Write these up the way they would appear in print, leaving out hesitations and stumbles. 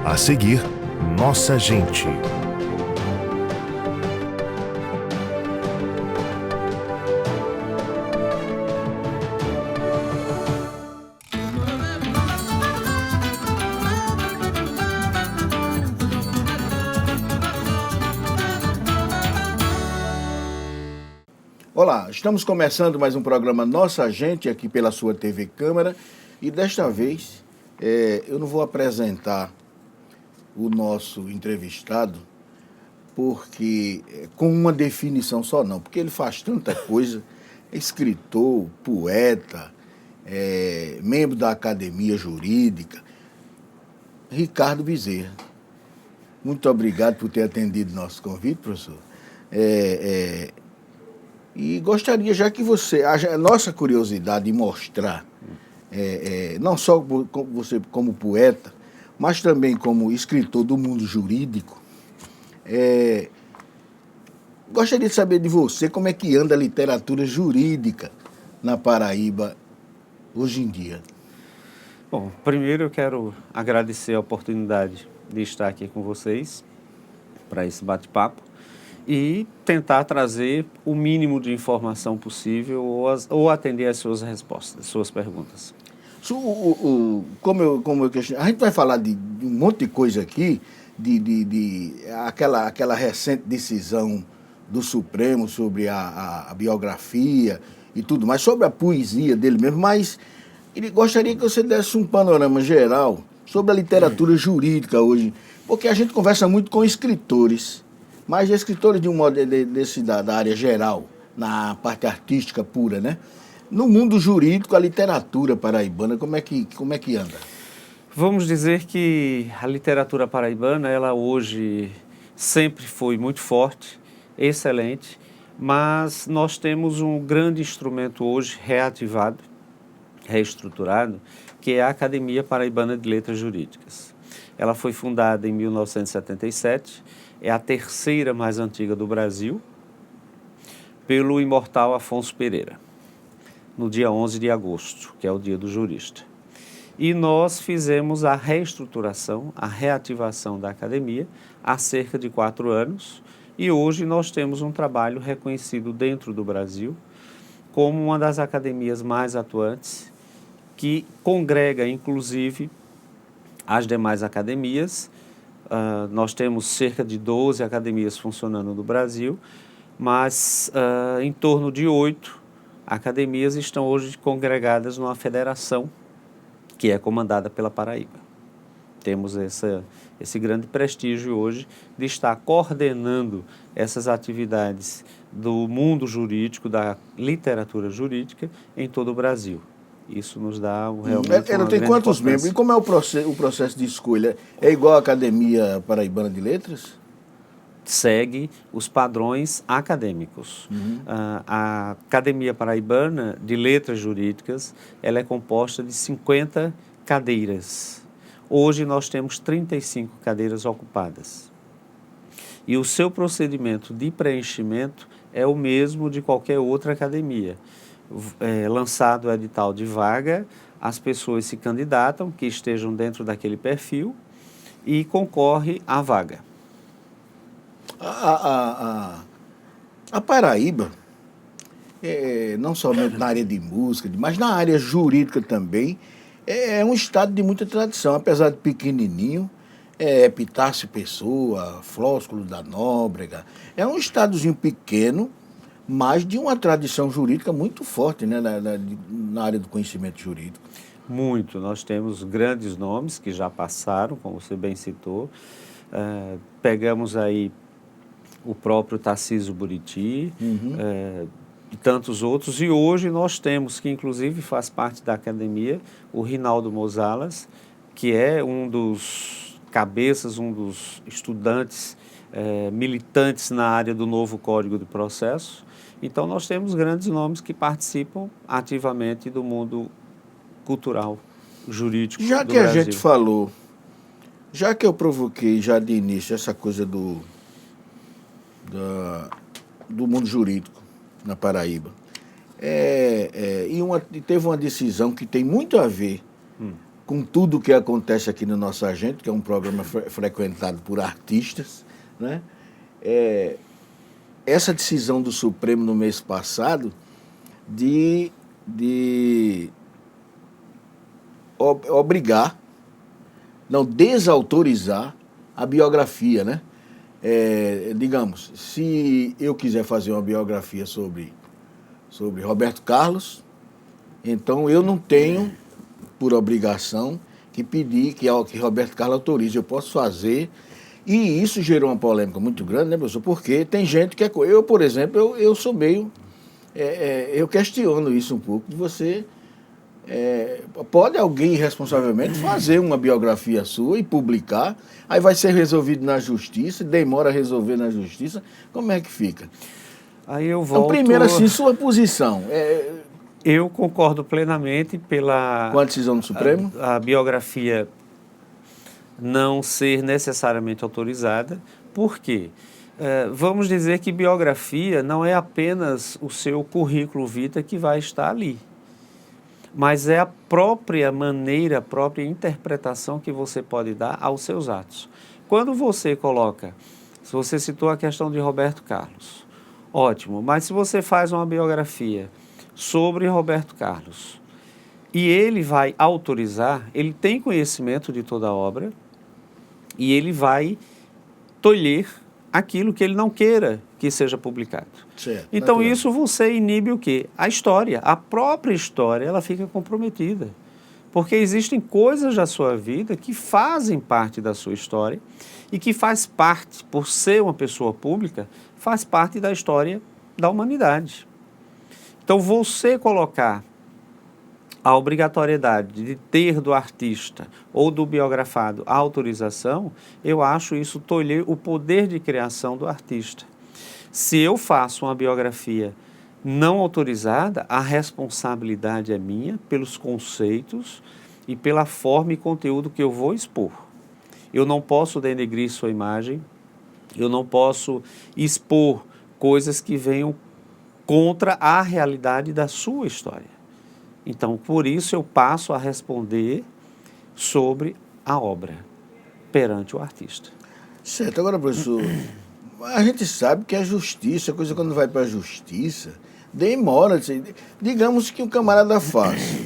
A seguir, Nossa Gente. Olá, estamos começando mais um programa Nossa Gente aqui pela sua TV Câmara e desta vez eu não vou apresentar o nosso entrevistado porque com uma definição só não, porque ele faz tanta coisa, é escritor, poeta, membro da Academia Jurídica, Ricardo Bezerra. Muito obrigado por ter atendido nosso convite, professor. E gostaria, já que a nossa curiosidade de mostrar, não só você como poeta, mas também como escritor do mundo jurídico, gostaria de saber de você como é que anda a literatura jurídica na Paraíba hoje em dia. Bom, primeiro eu quero agradecer a oportunidade de estar aqui com vocês para esse bate-papo e tentar trazer o mínimo de informação possível ou atender às suas respostas, suas perguntas. Como eu questionei, a gente vai falar de um monte de coisa aqui, de aquela recente decisão do Supremo sobre a biografia e tudo mais, sobre a poesia dele mesmo, mas ele gostaria que você desse um panorama geral sobre a literatura jurídica hoje, porque a gente conversa muito com escritores, mas escritores de um modo da área geral, na parte artística pura, né? No mundo jurídico, a literatura paraibana, como é que anda? Vamos dizer que a literatura paraibana, ela hoje sempre foi muito forte, excelente, mas nós temos um grande instrumento hoje reativado, reestruturado, que é a Academia Paraibana de Letras Jurídicas. Ela foi fundada em 1977, é a terceira mais antiga do Brasil, pelo imortal Afonso Pereira, no dia 11 de agosto, que é o dia do jurista. E nós fizemos a reestruturação, a reativação da academia há cerca de 4 anos, e hoje nós temos um trabalho reconhecido dentro do Brasil como uma das academias mais atuantes, que congrega, inclusive, as demais academias. Nós temos cerca de 12 academias funcionando no Brasil, mas em torno de 8 academias estão hoje congregadas numa federação que é comandada pela Paraíba. Temos esse grande prestígio hoje de estar coordenando essas atividades do mundo jurídico, da literatura jurídica em todo o Brasil. Isso nos dá realmente Ela tem quantos membros? E como é o processo de escolha? É igual à Academia Paraibana de Letras? Segue os padrões acadêmicos. A Academia Paraibana de Letras Jurídicas, ela é composta de 50 cadeiras. Hoje nós temos 35 cadeiras ocupadas. E o seu procedimento de preenchimento é o mesmo de qualquer outra academia. Lançado o edital de vaga, as pessoas se candidatam, que estejam dentro daquele perfil, e concorre à vaga. A Paraíba, não somente na área de música, mas na área jurídica também, é um estado de muita tradição, apesar de pequenininho, Epitácio Pessoa, Flósculo da Nóbrega, é um estadozinho pequeno, mas de uma tradição jurídica muito forte, né, na área do conhecimento jurídico. Muito. Nós temos grandes nomes que já passaram, como você bem citou. Pegamos aí o próprio Tarcísio Buriti, e tantos outros. E hoje nós temos, que inclusive faz parte da academia, o Rinaldo Mozalas, que é um dos cabeças, um dos estudantes militantes na área do novo Código de Processo. Então, nós temos grandes nomes que participam ativamente do mundo cultural, jurídico do Brasil. Já que a gente falou, já que eu provoquei já de início essa coisa do mundo jurídico na Paraíba, e teve uma decisão que tem muito a ver com tudo o que acontece aqui no Nossa Gente, que é um programa frequentado por artistas, né? Essa decisão do Supremo no mês passado de obrigar, não, desautorizar a biografia, né? Digamos, se eu quiser fazer uma biografia sobre Roberto Carlos, então eu não tenho, por obrigação, que pedir que Roberto Carlos autorize. Eu posso fazer. E isso gerou uma polêmica muito grande, né, professor? Porque tem gente que eu, por exemplo, eu sou meio... eu questiono isso um pouco, de você... pode alguém irresponsavelmente fazer uma biografia sua e publicar, aí vai ser resolvido na justiça, demora a resolver na justiça, como é que fica? Aí eu volto... Então, primeiro, assim, sua posição. Eu concordo plenamente Com a decisão do Supremo? A biografia não ser necessariamente autorizada. Por quê? Vamos dizer que biografia não é apenas o seu currículo vitae que vai estar ali, mas é a própria maneira, a própria interpretação que você pode dar aos seus atos. Quando você coloca, se você citou a questão de Roberto Carlos, ótimo, mas se você faz uma biografia sobre Roberto Carlos e ele vai autorizar, ele tem conhecimento de toda a obra e ele vai tolher aquilo que ele não queira que seja publicado. Certo, então natural. Isso você inibe o quê? A história, a própria história, ela fica comprometida. Porque existem coisas da sua vida que fazem parte da sua história e que faz parte, por ser uma pessoa pública, faz parte da história da humanidade. Então, você colocar a obrigatoriedade de ter do artista ou do biografado a autorização, eu acho isso tolher o poder de criação do artista. Se eu faço uma biografia não autorizada, a responsabilidade é minha pelos conceitos e pela forma e conteúdo que eu vou expor. Eu não posso denegrir sua imagem, eu não posso expor coisas que venham contra a realidade da sua história. Então, por isso eu passo a responder sobre a obra perante o artista. Certo. Agora, professor, a gente sabe que a justiça, a coisa quando vai para a justiça, demora. Digamos que um camarada faz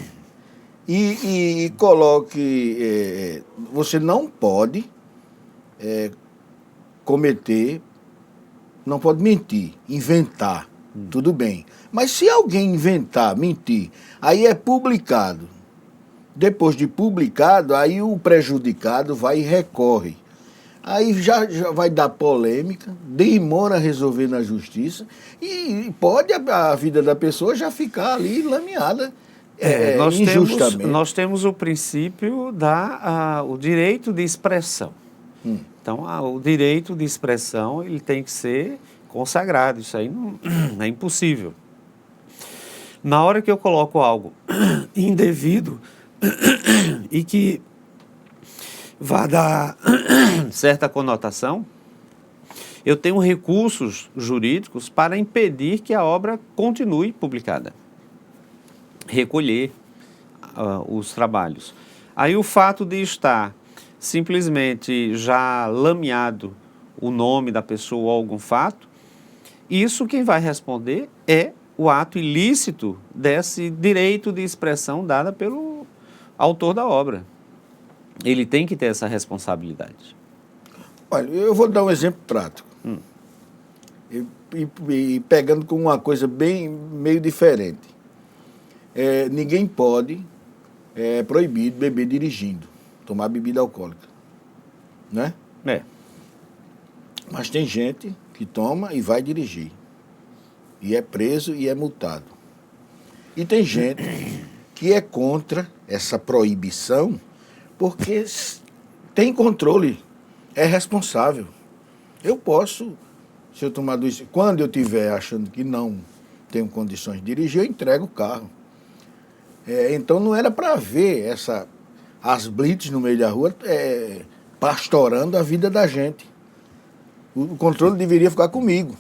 e coloque... você não pode cometer, não pode mentir, inventar. Tudo bem. Mas se alguém inventar, mentir, aí é publicado. Depois de publicado, aí o prejudicado vai e recorre. Aí já vai dar polêmica, demora a resolver na justiça e pode a vida da pessoa já ficar ali lameada injustamente. Nós temos o princípio o direito de expressão. Então, o direito de expressão ele tem que ser consagrado, isso aí não é impossível. Na hora que eu coloco algo indevido e que vá dar certa conotação, eu tenho recursos jurídicos para impedir que a obra continue publicada, recolher os trabalhos. Aí o fato de estar simplesmente já lameado o nome da pessoa ou algum fato, isso quem vai responder é o ato ilícito desse direito de expressão dada pelo autor da obra. Ele tem que ter essa responsabilidade. Olha, eu vou dar um exemplo prático. E pegando com uma coisa meio diferente. Ninguém pode proibir beber dirigindo, tomar bebida alcoólica. Né? Mas tem gente que toma e vai dirigir. E é preso e é multado. E tem gente que é contra essa proibição porque tem controle, é responsável. Eu posso, se eu tomar quando eu estiver achando que não tenho condições de dirigir, eu entrego o carro. Então não era para ver as blitz no meio da rua pastorando a vida da gente. O controle deveria ficar comigo.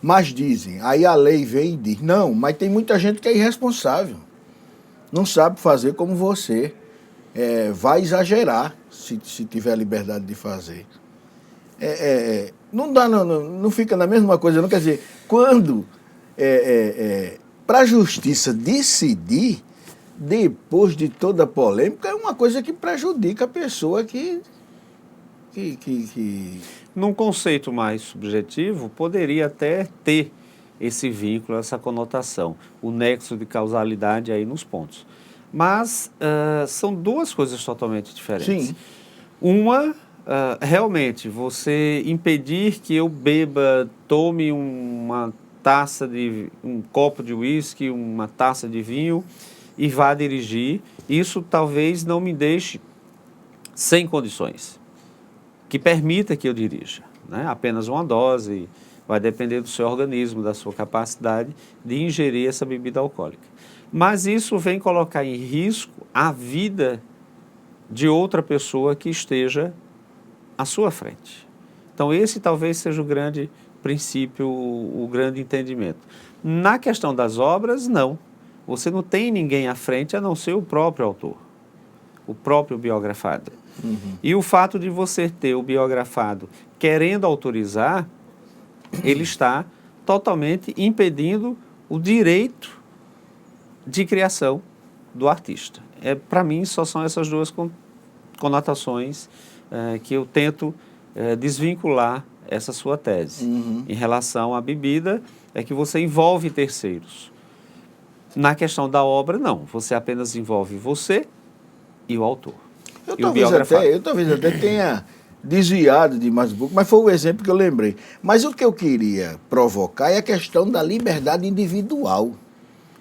Mas dizem, aí a lei vem e diz, não, mas tem muita gente que é irresponsável. Não sabe fazer como você. vai exagerar se tiver a liberdade de fazer. Não dá, não fica na mesma coisa, não. Quer dizer, quando para a justiça decidir, depois de toda a polêmica, é uma coisa que prejudica a pessoa que... Num conceito mais subjetivo, poderia até ter esse vínculo, essa conotação, o nexo de causalidade aí nos pontos. Mas são duas coisas totalmente diferentes. Sim. Uma, realmente, você impedir que eu beba, tome um copo de uísque, uma taça de vinho e vá dirigir, isso talvez não me deixe sem condições, que permita que eu dirija, né? Apenas uma dose, vai depender do seu organismo, da sua capacidade de ingerir essa bebida alcoólica. Mas isso vem colocar em risco a vida de outra pessoa que esteja à sua frente. Então esse talvez seja o grande princípio, o grande entendimento. Na questão das obras, não. Você não tem ninguém à frente a não ser o próprio autor, o próprio biografado. E o fato de você ter o biografado querendo autorizar, ele está totalmente impedindo o direito de criação do artista. Para mim, só são essas duas conotações que eu tento desvincular essa sua tese. Em relação à bebida, é que você envolve terceiros. Na questão da obra, não. Você apenas envolve você e o autor. Eu talvez até tenha desviado demais um pouco, mas foi o exemplo que eu lembrei. Mas o que eu queria provocar é a questão da liberdade individual.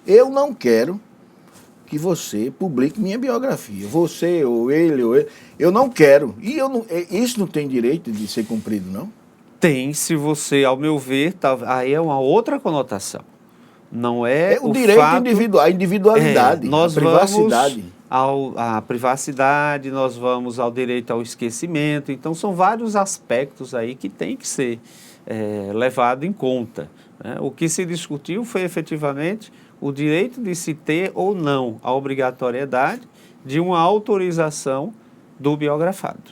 Eu não quero que você publique minha biografia. Você, ou ele, eu não quero. E isso não tem direito de ser cumprido, não? Tem, se você, ao meu ver, aí é uma outra conotação. Não é o direito individual, a individualidade, nós a privacidade. À privacidade, nós vamos ao direito ao esquecimento. Então, são vários aspectos aí que tem que ser levado em conta, né? O que se discutiu foi efetivamente o direito de se ter ou não a obrigatoriedade de uma autorização do biografado.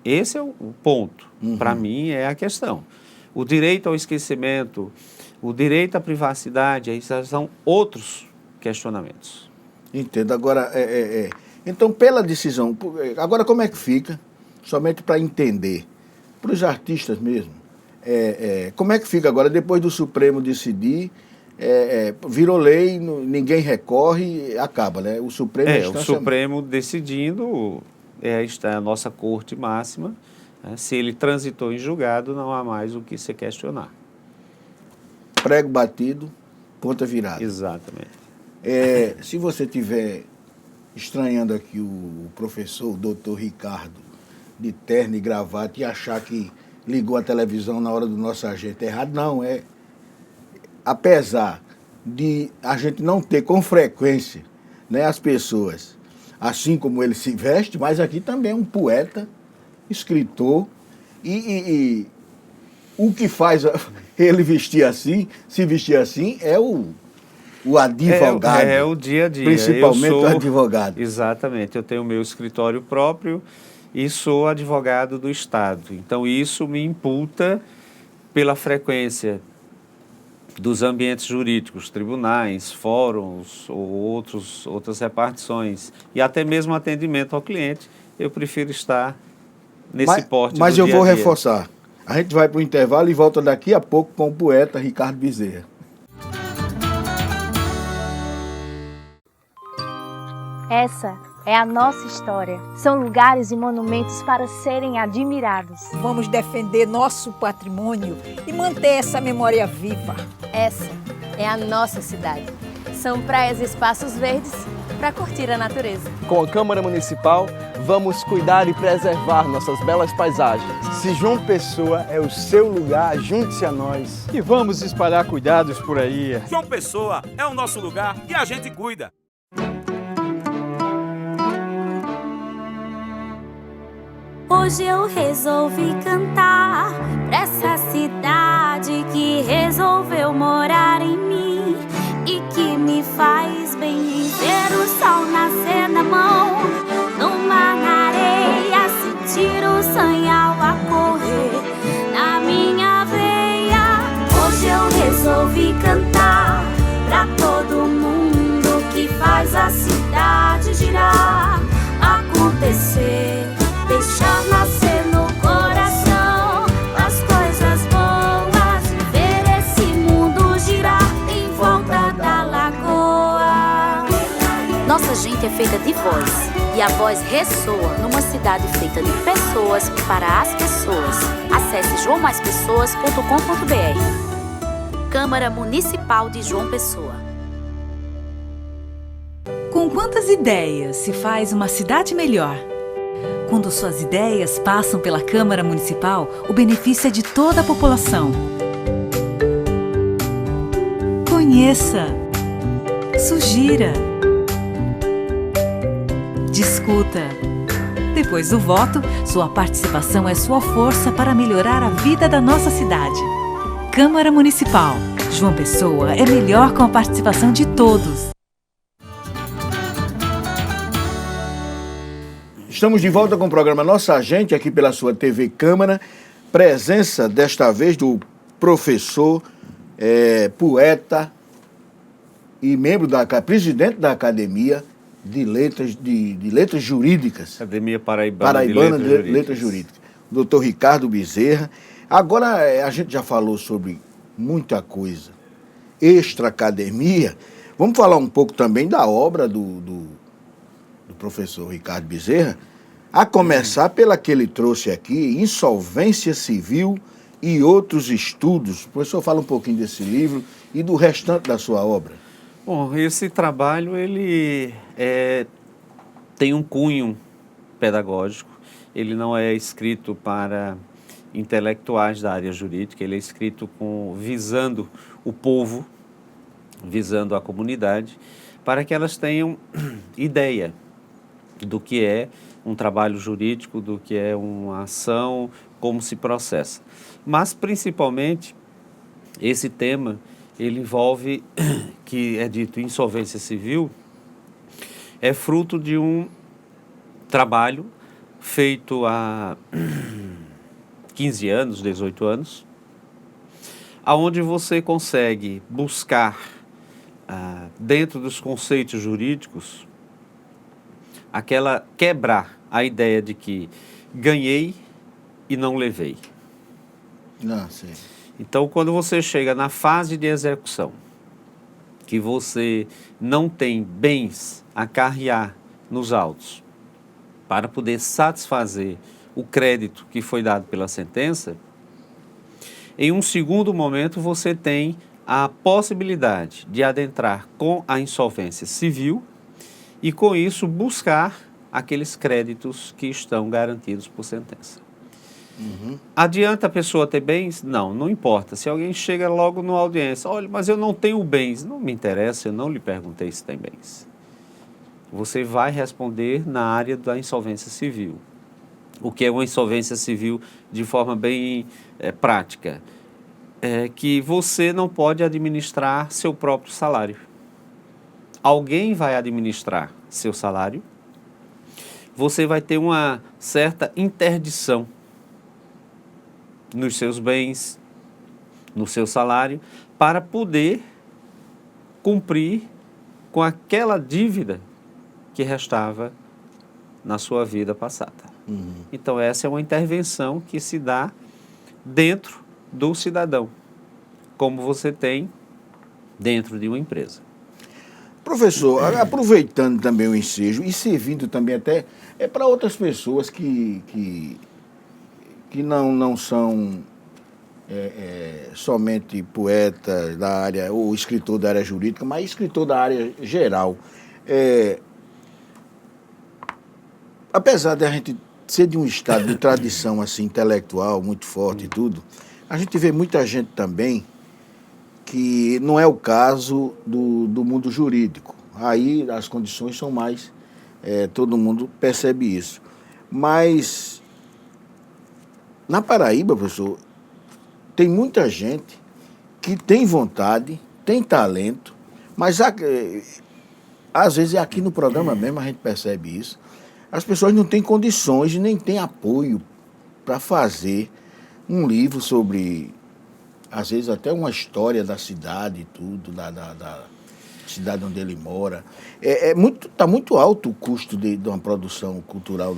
Esse é o ponto. Para mim, é a questão. O direito ao esquecimento, o direito à privacidade, aí são outros questionamentos. Entendo. Agora, então, pela decisão, agora como é que fica, somente para entender, para os artistas mesmo, como é que fica agora, depois do Supremo decidir, virou lei, ninguém recorre, acaba, né? O Supremo... O Supremo decidindo, está a nossa corte máxima, né? Se ele transitou em julgado, não há mais o que se questionar. Prego batido, ponta virada. Exatamente. Se você estiver estranhando aqui o professor, o doutor Ricardo, de terno e gravata, e achar que ligou a televisão na hora do nosso agente errado, não, apesar de a gente não ter com frequência, né, as pessoas, assim como ele se veste, mas aqui também é um poeta, escritor, e o que faz ele vestir assim, se vestir assim, é o advogado. É o dia a dia. Principalmente o advogado. Exatamente. Eu tenho o meu escritório próprio e sou advogado do Estado. Então, isso me imputa pela frequência dos ambientes jurídicos, tribunais, fóruns ou outras repartições e até mesmo atendimento ao cliente, eu prefiro estar nesse porte do dia a dia. Mas eu vou reforçar. A gente vai para o intervalo e volta daqui a pouco com o poeta Ricardo Bezerra. Essa é a nossa história. São lugares e monumentos para serem admirados. Vamos defender nosso patrimônio e manter essa memória viva. Essa é a nossa cidade. São praias e espaços verdes para curtir a natureza. Com a Câmara Municipal, vamos cuidar e preservar nossas belas paisagens. Se João Pessoa é o seu lugar, junte-se a nós. E vamos espalhar cuidados por aí. João Pessoa é o nosso lugar e a gente cuida. Hoje eu resolvi cantar pra essa cidade que resolveu morar em mim e que me faz bem ver o sol nascer na mão. faz a cidade girar, acontecer, deixar nascer no coração as coisas boas, ver esse mundo girar em volta da lagoa. Nossa gente é feita de voz, e a voz ressoa numa cidade feita de pessoas para as pessoas. Acesse joamaspessoas.com.br. Câmara Municipal de João Pessoa. Com quantas ideias se faz uma cidade melhor? Quando suas ideias passam pela Câmara Municipal, o benefício é de toda a população. Conheça, sugira, discuta. Depois do voto, sua participação é sua força para melhorar a vida da nossa cidade. Câmara Municipal. João Pessoa é melhor com a participação de todos. Estamos de volta com o programa Nossa Gente, aqui pela sua TV Câmara. Presença, desta vez, do professor, poeta e presidente da Academia de Letras Jurídicas. Academia Paraibana de Letras Jurídicas. Dr. Ricardo Bezerra. Agora, a gente já falou sobre muita coisa. Extra-academia. Vamos falar um pouco também da obra do professor Ricardo Bezerra, a começar pela que ele trouxe aqui, Insolvência Civil e Outros Estudos. O professor fala um pouquinho desse livro e do restante da sua obra. Bom, esse trabalho ele tem um cunho pedagógico, ele não é escrito para intelectuais da área jurídica, ele é escrito visando o povo, visando a comunidade, para que elas tenham ideia do que é um trabalho jurídico, do que é uma ação, como se processa. Mas, principalmente, esse tema, ele envolve, que é dito insolvência civil, é fruto de um trabalho feito há 15 anos, 18 anos, aonde você consegue buscar, dentro dos conceitos jurídicos, quebrar a ideia de que ganhei e não levei. Não, sim. Então, quando você chega na fase de execução, que você não tem bens a carrear nos autos para poder satisfazer o crédito que foi dado pela sentença, em um segundo momento você tem a possibilidade de adentrar com a insolvência civil e, com isso, buscar aqueles créditos que estão garantidos por sentença. Uhum. Adianta a pessoa ter bens? Não importa. Se alguém chega logo numa audiência, olha, mas eu não tenho bens. Não me interessa, eu não lhe perguntei se tem bens. Você vai responder na área da insolvência civil. O que é uma insolvência civil de forma bem prática? É que você não pode administrar seu próprio salário. Alguém vai administrar seu salário, você vai ter uma certa interdição nos seus bens, no seu salário, para poder cumprir com aquela dívida que restava na sua vida passada. Uhum. Então, essa é uma intervenção que se dá dentro do cidadão, como você tem dentro de uma empresa. Professor, aproveitando também o ensejo e servindo também até para outras pessoas que não são somente poeta da área ou escritor da área jurídica, mas escritor da área geral. Apesar de a gente ser de um estado de tradição assim, intelectual muito forte e tudo, a gente vê muita gente também que não é o caso do mundo jurídico. Aí as condições são mais, todo mundo percebe isso. Mas na Paraíba, professor, tem muita gente que tem vontade, tem talento, mas às vezes aqui no programa mesmo a gente percebe isso. As pessoas não têm condições e nem têm apoio para fazer um livro sobre, às vezes, até uma história da cidade e tudo, cidade onde ele mora. Tá muito alto o custo de uma produção cultural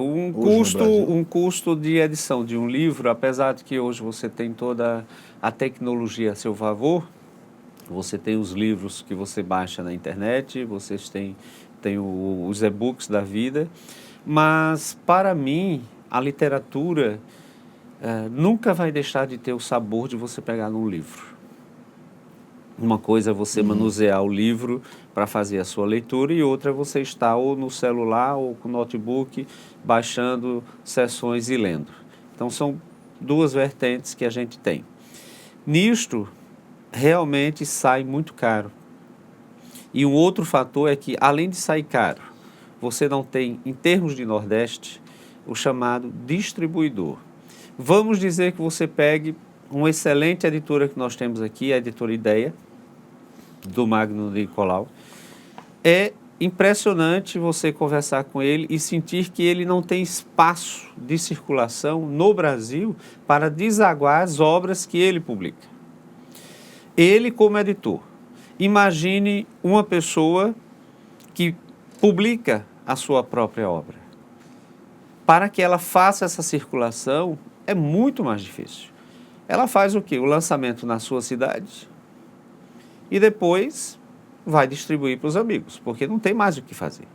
um custo de edição de um livro, apesar de que hoje você tem toda a tecnologia a seu favor, você tem os livros que você baixa na internet, vocês têm os e-books da vida, mas para mim a literatura nunca vai deixar de ter o sabor de você pegar num livro. Uma coisa é você manusear o livro para fazer a sua leitura e outra é você estar ou no celular ou com notebook baixando sessões e lendo. Então são duas vertentes que a gente tem. Nisto, realmente sai muito caro. E um outro fator é que, além de sair caro, você não tem, em termos de Nordeste, o chamado distribuidor. Vamos dizer que você pegue uma excelente editora que nós temos aqui, a editora Ideia, do Magno Nicolau. É impressionante você conversar com ele e sentir que ele não tem espaço de circulação no Brasil para desaguar as obras que ele publica. Ele como editor. Imagine uma pessoa que publica a sua própria obra. Para que ela faça essa circulação, é muito mais difícil. Ela faz o quê? O lançamento na sua cidade e depois vai distribuir para os amigos, porque não tem mais o que fazer.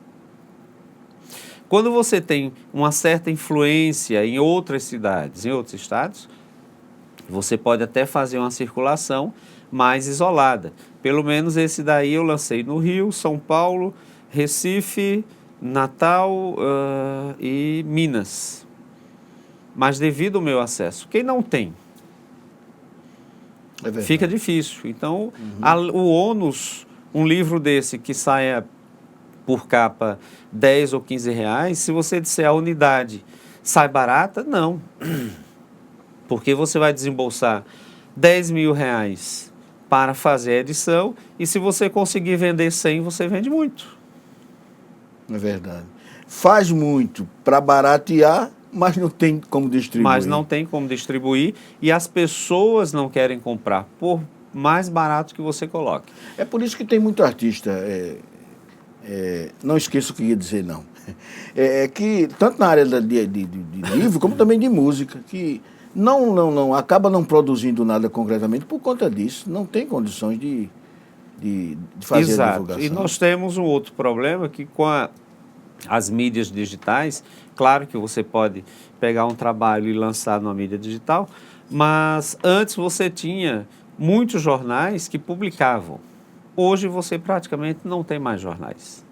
Quando você tem uma certa influência em outras cidades, em outros estados, você pode até fazer uma circulação mais isolada. Pelo menos esse daí eu lancei no Rio, São Paulo, Recife, Natal e Minas. Mas devido ao meu acesso, quem não tem, fica difícil. Então, o ônus, um livro desse que saia por capa 10 ou 15 reais, se você disser a unidade sai barata, não. Porque você vai desembolsar 10 mil reais para fazer a edição e se você conseguir vender 100, você vende muito. É verdade. Faz muito para baratear, mas não tem como distribuir. E as pessoas não querem comprar por mais barato que você coloque. É por isso que tem muito artista, não esqueço o que ia dizer não, que tanto na área de livro como também de música, que não acaba não produzindo nada concretamente por conta disso, não tem condições de fazer a divulgação. E nós temos um outro problema que com as mídias digitais, claro que você pode pegar um trabalho e lançar numa mídia digital, mas antes você tinha muitos jornais que publicavam. Hoje você praticamente não tem mais jornais.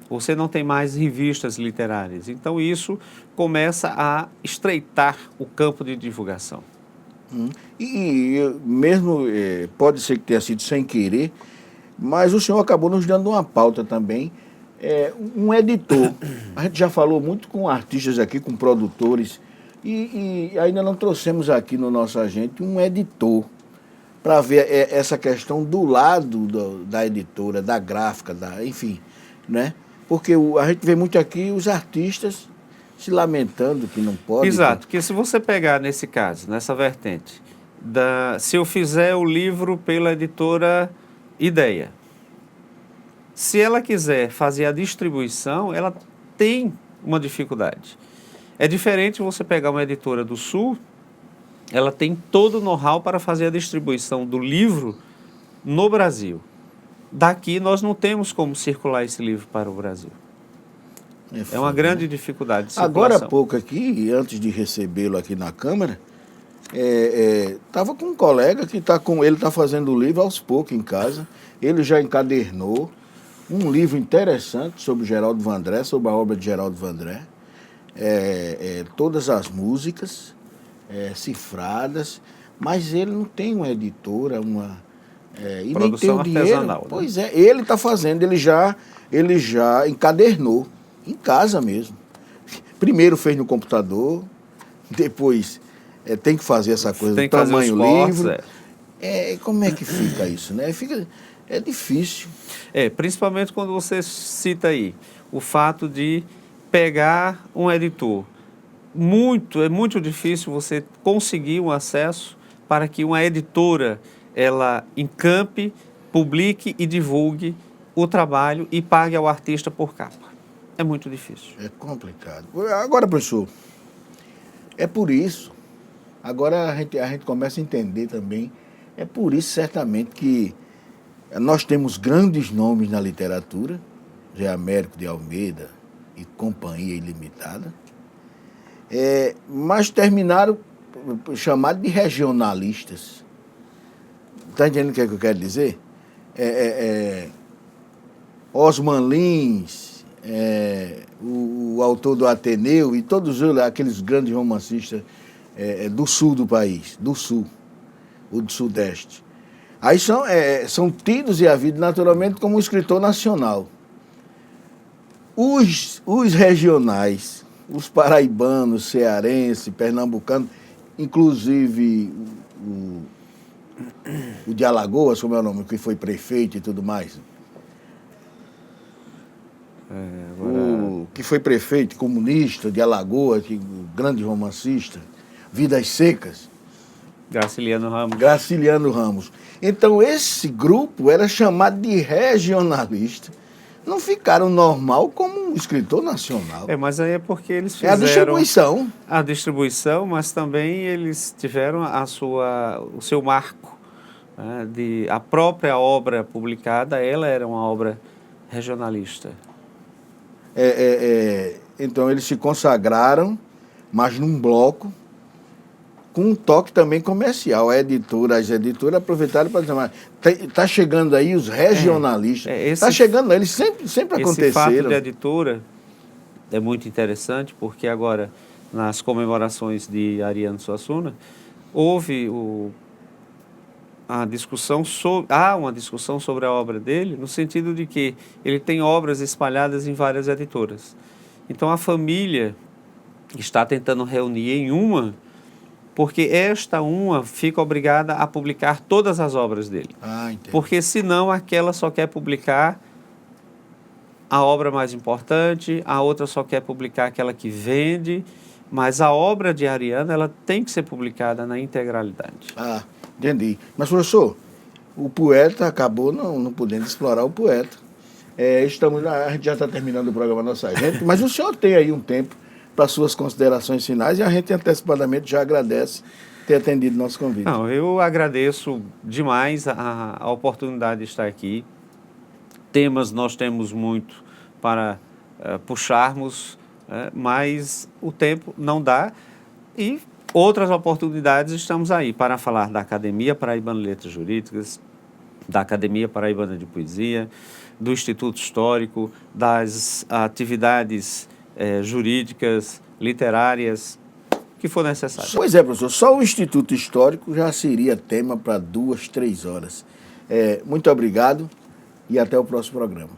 Você não tem mais revistas literárias. Então isso começa a estreitar o campo de divulgação. E mesmo, pode ser que tenha sido sem querer, mas o senhor acabou nos dando uma pauta também. Um editor, a gente já falou muito com artistas aqui, com produtores, e ainda não trouxemos aqui no nosso agente um editor para ver essa questão do lado da editora, da gráfica, enfim, né? Porque a gente vê muito aqui os artistas se lamentando que não pode. Exato, porque se você pegar nesse caso, nessa vertente, se eu fizer o livro pela editora Ideia, se ela quiser fazer a distribuição, ela tem uma dificuldade. É diferente você pegar uma editora do Sul, ela tem todo o know-how para fazer a distribuição do livro no Brasil. Daqui nós não temos como circular esse livro para o Brasil. É uma grande dificuldade de circulação. Agora há pouco aqui, antes de recebê-lo aqui na Câmara, estava com um colega que ele está fazendo o livro aos poucos em casa, ele já encadernou um livro interessante sobre Geraldo Vandré, sobre a obra de Geraldo Vandré, todas as músicas cifradas, mas ele não tem uma editora, e produção nem tem o dinheiro. Artesanal, né? Pois é, ele está fazendo, ele já encadernou, em casa mesmo. Primeiro fez no computador, depois tem que fazer essa coisa do tamanho livro. Como é que fica isso, né? É difícil. Principalmente quando você cita aí o fato de pegar um editor. É muito difícil você conseguir um acesso para que uma editora ela encampe publique e divulgue o trabalho e pague ao artista por capa. É muito difícil. É complicado. Agora, professor, é por isso, agora a gente começa a entender também, é por isso certamente que nós temos grandes nomes na literatura, Zé Américo de Almeida e Companhia Ilimitada, mas terminaram chamados de regionalistas. Está entendendo o que é que eu quero dizer? Osman Lins, o autor do Ateneu e todos aqueles grandes romancistas do sul do país, do sul, ou do sudeste. Aí são tidos e havidos naturalmente como um escritor nacional. Os regionais, os paraibanos, cearenses, pernambucanos, inclusive o de Alagoas, como é o nome, que foi prefeito e tudo mais. O que foi prefeito comunista de Alagoas, grande romancista, Vidas Secas. Graciliano Ramos. Então, esse grupo era chamado de regionalista. Não ficaram normal como um escritor nacional. Mas aí é porque eles fizeram... a distribuição. A distribuição, mas também eles tiveram o seu marco. Né, a própria obra publicada, ela era uma obra regionalista. Então, eles se consagraram, mas num bloco, com um toque também comercial. As editoras aproveitaram para dizer, está chegando aí os regionalistas. Está chegando aí, eles sempre aconteceram. Esse fato de editora é muito interessante, porque agora, nas comemorações de Ariano Suassuna, houve uma discussão sobre a obra dele, no sentido de que ele tem obras espalhadas em várias editoras. Então, a família está tentando reunir em uma, porque esta uma fica obrigada a publicar todas as obras dele. Porque senão aquela só quer publicar a obra mais importante, a outra só quer publicar aquela que vende, mas a obra de Ariano, ela tem que ser publicada na integralidade. Entendi. Mas, professor, o poeta acabou não podendo explorar o poeta. A gente já está terminando o programa Nossa Gente, mas o senhor tem aí um tempo para suas considerações finais e a gente antecipadamente já agradece ter atendido nosso convite. Não, eu agradeço demais a oportunidade de estar aqui. Temas nós temos muito para puxarmos, mas o tempo não dá e outras oportunidades estamos aí para falar da Academia Paraibana de Letras Jurídicas, da Academia Paraibana de Poesia, do Instituto Histórico, das atividades jurídicas, literárias, que for necessário. Pois é, professor, só o Instituto Histórico já seria tema para 2, 3 horas. Muito obrigado e até o próximo programa.